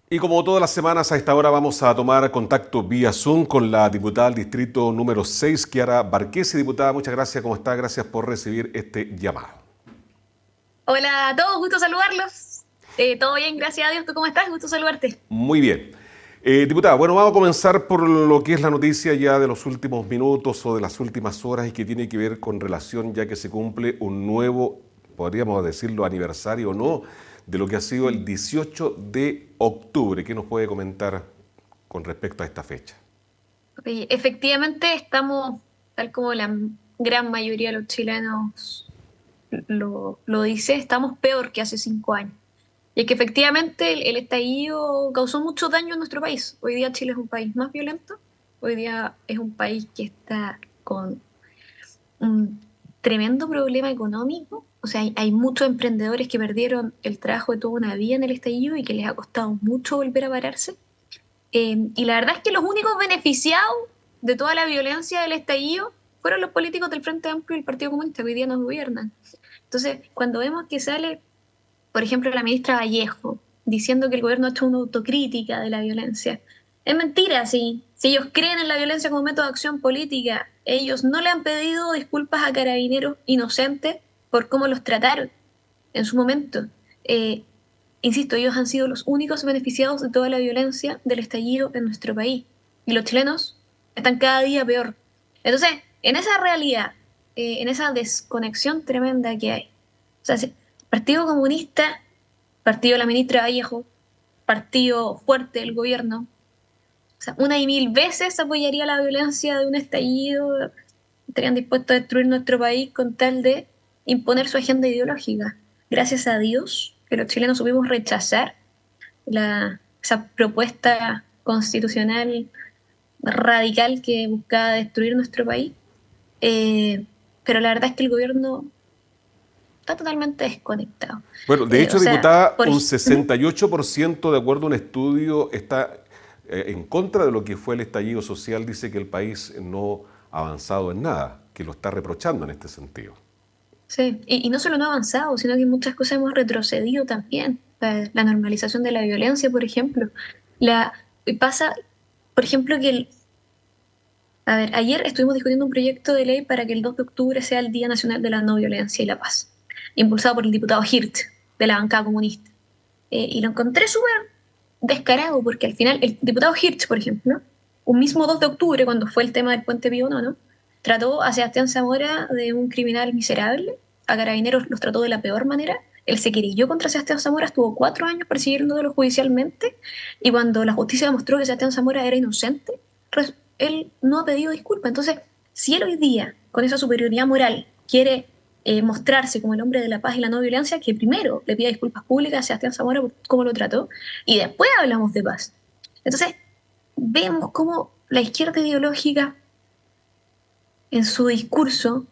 Y como todas las semanas a esta hora vamos a tomar contacto vía Zoom con la diputada del distrito número 6, Kiara Barquesi. Diputada, muchas gracias. ¿Cómo está? Gracias por recibir este llamado. Hola a todos, gusto saludarlos. Todo bien, gracias a Dios. ¿Tú cómo estás? Gusto saludarte. Muy bien. Diputada, bueno, vamos a comenzar por lo que es la noticia ya de los últimos minutos o de las últimas horas y que tiene que ver con relación ya que se cumple un nuevo, podríamos decirlo, aniversario o no, de lo que ha sido el 18 de octubre. ¿Qué nos puede comentar con respecto a esta fecha? Oye, efectivamente estamos, tal como la gran mayoría de los chilenos lo dice, estamos peor que hace 5 años. Y es que efectivamente el estallido causó mucho daño en nuestro país. Hoy día Chile es un país más violento. Hoy día es un país que está con un tremendo problema económico. O sea, hay muchos emprendedores que perdieron el trabajo de toda una vida en el estallido y que les ha costado mucho volver a pararse. Y la verdad es que los únicos beneficiados de toda la violencia del estallido fueron los políticos del Frente Amplio y el Partido Comunista, que hoy día nos gobiernan. Entonces, cuando vemos que sale, por ejemplo, la ministra Vallejo diciendo que el gobierno ha hecho una autocrítica de la violencia, es mentira, sí. Si ellos creen en la violencia como método de acción política, ellos no le han pedido disculpas a carabineros inocentes por cómo los trataron en su momento. Eh, Insisto, ellos han sido los únicos beneficiados de toda la violencia del estallido en nuestro país. Y los chilenos están cada día peor. Entonces, en esa realidad, en esa desconexión tremenda que hay, o sea, Partido Comunista, Partido de la ministra Vallejo, Partido fuerte del gobierno, o sea, una y mil veces apoyaría la violencia de un estallido, estarían dispuestos a destruir nuestro país con tal de imponer su agenda ideológica. Gracias a Dios que los chilenos supimos rechazar esa propuesta constitucional radical que buscaba destruir nuestro país. Eh, pero la verdad es que el gobierno está totalmente desconectado. Bueno, de O hecho, sea, diputada, por un ejemplo, 68% de acuerdo a un estudio está en contra de lo que fue el estallido social, dice que el país no ha avanzado en nada, que lo está reprochando en este sentido. sí, y no solo no ha avanzado, sino que en muchas cosas hemos retrocedido también. La normalización de la violencia, por ejemplo. Y pasa, por ejemplo, a ver, ayer estuvimos discutiendo un proyecto de ley para que el 2 de octubre sea el Día Nacional de la No Violencia y la Paz, impulsado por el diputado Hirt, de la bancada comunista. Y lo encontré súper descarado, porque al final el diputado Hirsch, por ejemplo, un mismo 2 de octubre, cuando fue el tema del puente Pío IX, trató a Sebastián Zamora de un criminal miserable, a Carabineros los trató de la peor manera, él se querelló contra Sebastián Zamora, estuvo 4 años persiguiéndolo judicialmente, y cuando la justicia demostró que Sebastián Zamora era inocente, él no ha pedido disculpas. Entonces, si él hoy día, con esa superioridad moral, quiere mostrarse como el hombre de la paz y la no violencia, que primero le pida disculpas públicas a Sebastián Zamora por cómo lo trató, y después hablamos de paz. Entonces, vemos cómo la izquierda ideológica, en su discurso,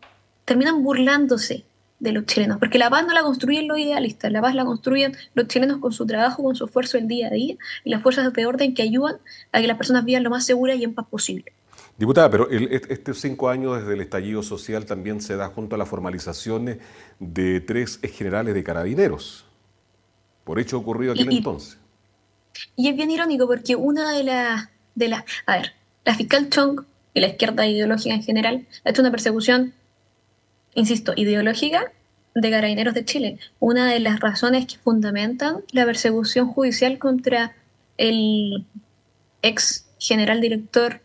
terminan burlándose de los chilenos, porque la paz no la construyen los idealistas, la paz la construyen los chilenos con su trabajo, con su esfuerzo el día a día, y las fuerzas de orden que ayudan a que las personas vivan lo más seguras y en paz posible. Diputada, pero estos 5 años desde el estallido social también se da junto a las formalizaciones de tres exgenerales de carabineros, por hecho ocurrido aquel Y, y, entonces. y es bien irónico porque una a ver, la fiscal Chong y la izquierda ideológica en general ha hecho una persecución, insisto, ideológica de carabineros de Chile. Una de las razones que fundamentan la persecución judicial contra el ex general director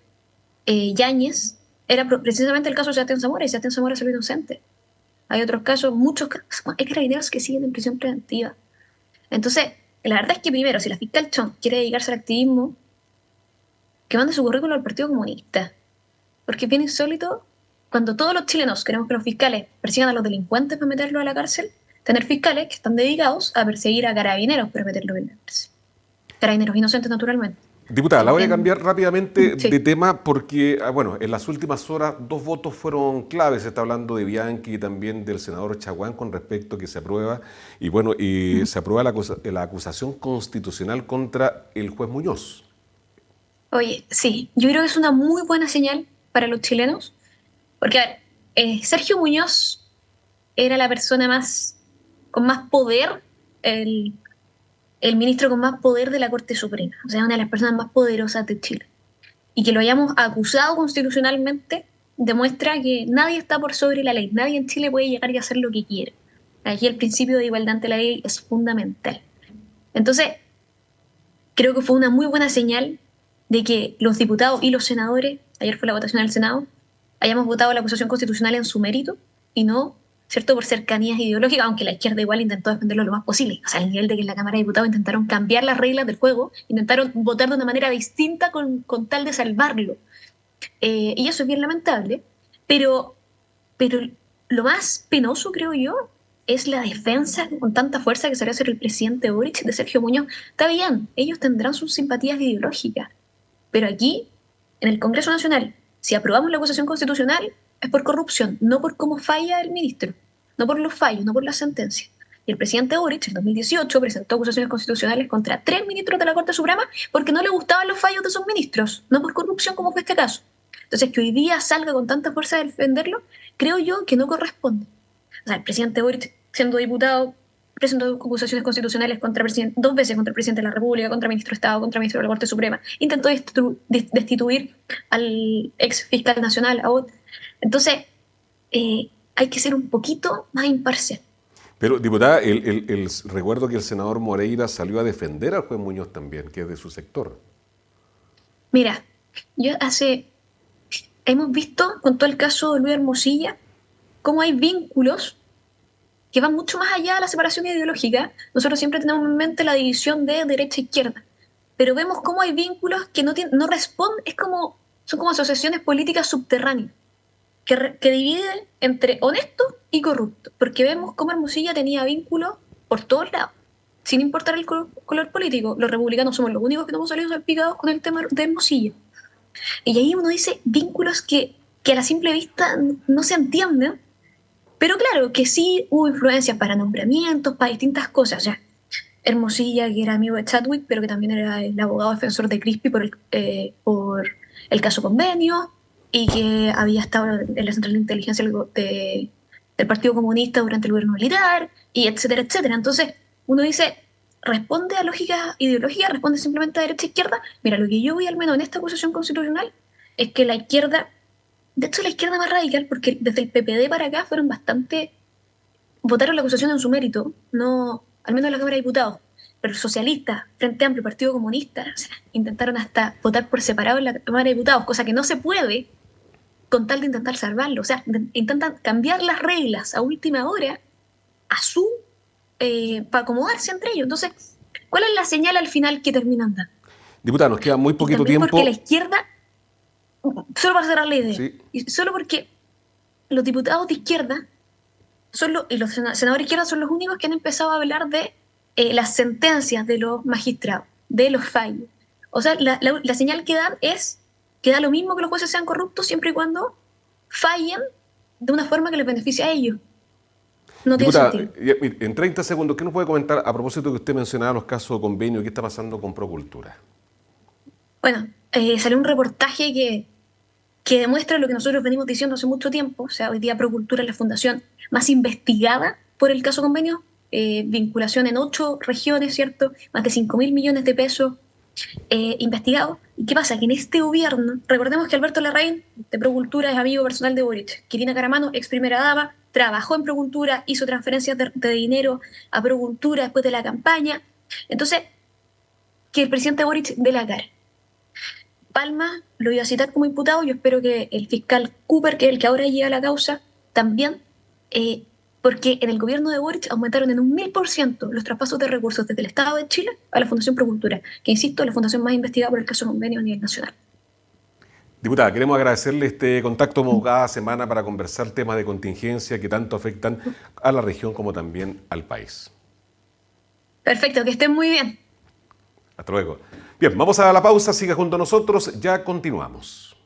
Yáñez era precisamente el caso de Sebastián Zamora, y Sebastián Zamora salió inocente. Hay otros casos, muchos casos, hay carabineros que siguen en prisión preventiva. Entonces, la verdad es que primero, si la fiscal Chong quiere dedicarse al activismo, que mande su currículo al Partido Comunista. Porque es bien insólito, cuando todos los chilenos queremos que los fiscales persigan a los delincuentes para meterlos a la cárcel, tener fiscales que están dedicados a perseguir a carabineros para meterlos en la cárcel. Carabineros inocentes, naturalmente. Diputada, la voy a En- cambiar rápidamente de sí. tema porque, bueno, en las últimas horas dos votos fueron claves. Se está hablando de Bianchi y también del senador Chaguán con respecto a que se aprueba, y bueno, y se aprueba la acusación constitucional contra el juez Muñoz. Oye, sí, yo creo que es una muy buena señal para los chilenos, porque, a ver, Sergio Muñoz era la persona con más poder, el el ministro con más poder de la Corte Suprema, o sea, una de las personas más poderosas de Chile. Y que lo hayamos acusado constitucionalmente demuestra que nadie está por sobre la ley, nadie en Chile puede llegar y hacer lo que quiere. Aquí el principio de igualdad ante la ley es fundamental. Entonces, creo que fue una muy buena señal de que los diputados y los senadores, ayer fue la votación del Senado, hayamos votado la acusación constitucional en su mérito y no, ¿cierto?, por cercanías ideológicas, aunque la izquierda igual intentó defenderlo lo más posible. O sea, al nivel de que en la Cámara de Diputados intentaron cambiar las reglas del juego, intentaron votar de una manera distinta con tal de salvarlo. Y eso es bien lamentable, pero, pero lo más penoso, creo yo, es la defensa con tanta fuerza que salió a hacer el presidente Boric de Sergio Muñoz. Está bien, ellos tendrán sus simpatías ideológicas, pero aquí, en el Congreso Nacional, si aprobamos la acusación constitucional, es por corrupción, no por cómo falla el ministro, no por los fallos, no por las sentencias. Y el presidente Boric en 2018 presentó acusaciones constitucionales contra 3 ministros de la Corte Suprema porque no le gustaban los fallos de esos ministros, no por corrupción como fue este caso. Entonces, que hoy día salga con tanta fuerza a defenderlo, creo yo que no corresponde. O sea, el presidente Boric, siendo diputado, presentó acusaciones constitucionales contra dos veces contra el presidente de la República, contra el ministro de Estado, contra el ministro de la Corte Suprema. Intentó destituir al ex fiscal nacional, Abbott. Entonces, hay que ser un poquito más imparcial. Pero, diputada, recuerdo que el senador Moreira salió a defender al juez Muñoz también, que es de su sector. Mira, hemos visto con todo el caso de Luis Hermosilla cómo hay vínculos que van mucho más allá de la separación ideológica. Nosotros siempre tenemos en mente la división de derecha e izquierda, pero vemos cómo hay vínculos que no responden, son como asociaciones políticas subterráneas, que dividen entre honesto y corrupto, porque vemos cómo Hermosilla tenía vínculos por todos lados, sin importar el color político. Los republicanos somos los únicos que no hemos salido salpicados con el tema de Hermosilla. Y ahí uno dice vínculos que a la simple vista no se entienden, pero claro, que sí hubo influencias para nombramientos, para distintas cosas. O sea, Hermosilla, que era amigo de Chadwick, pero que también era el abogado defensor de Crispi por el caso Convenio, y que había estado en la central de inteligencia del Partido Comunista durante el gobierno militar, y etcétera, etcétera. Entonces, uno dice, ¿responde a lógica ideológica? ¿Responde simplemente a derecha e izquierda? Mira, lo que yo vi al menos en esta acusación constitucional es que la izquierda, de hecho la izquierda más radical, porque desde el PPD para acá votaron la acusación en su mérito, no, al menos en la Cámara de Diputados, pero los socialistas, Frente Amplio, Partido Comunista, o sea, intentaron hasta votar por separado en la Cámara de Diputados, cosa que no se puede con tal de intentar salvarlo. O sea, intentan cambiar las reglas a última hora para acomodarse entre ellos. Entonces, ¿cuál es la señal al final que terminan dando? Diputada, nos queda muy poquito tiempo. Porque la izquierda, solo para cerrar la idea, sí, y solo porque los diputados de izquierda y los senadores de izquierda son los únicos que han empezado a hablar de las sentencias de los magistrados, de los fallos. O sea, la señal que dan es que da lo mismo que los jueces sean corruptos siempre y cuando fallen de una forma que les beneficie a ellos. No tiene sentido. En 30 segundos, ¿qué nos puede comentar a propósito de que usted mencionaba los casos de convenio? ¿Qué está pasando con Procultura? Bueno, salió un reportaje que demuestra lo que nosotros venimos diciendo hace mucho tiempo. O sea, hoy día Procultura es la fundación más investigada por el caso convenio, vinculación en 8 regiones, ¿cierto? Más de 5.000 millones de pesos investigados. ¿Y qué pasa? Que en este gobierno, recordemos que Alberto Larraín, de Procultura, es amigo personal de Boric. Kirina Caramano, ex primera dama, trabajó en Procultura, hizo transferencias de dinero a Procultura después de la campaña. Entonces, que el presidente Boric dé la cara. Palma lo iba a citar como imputado. Yo espero que el fiscal Cooper, que es el que ahora lleva la causa, también, porque en el gobierno de Boric aumentaron en un 1000% los traspasos de recursos desde el Estado de Chile a la Fundación Procultura, que insisto, es la fundación más investigada por el caso convenio a nivel nacional. Diputada, queremos agradecerle este contacto como cada semana para conversar temas de contingencia que tanto afectan a la región como también al país. Perfecto, que estén muy bien. Hasta luego. Bien, vamos a la pausa, siga junto a nosotros, ya continuamos.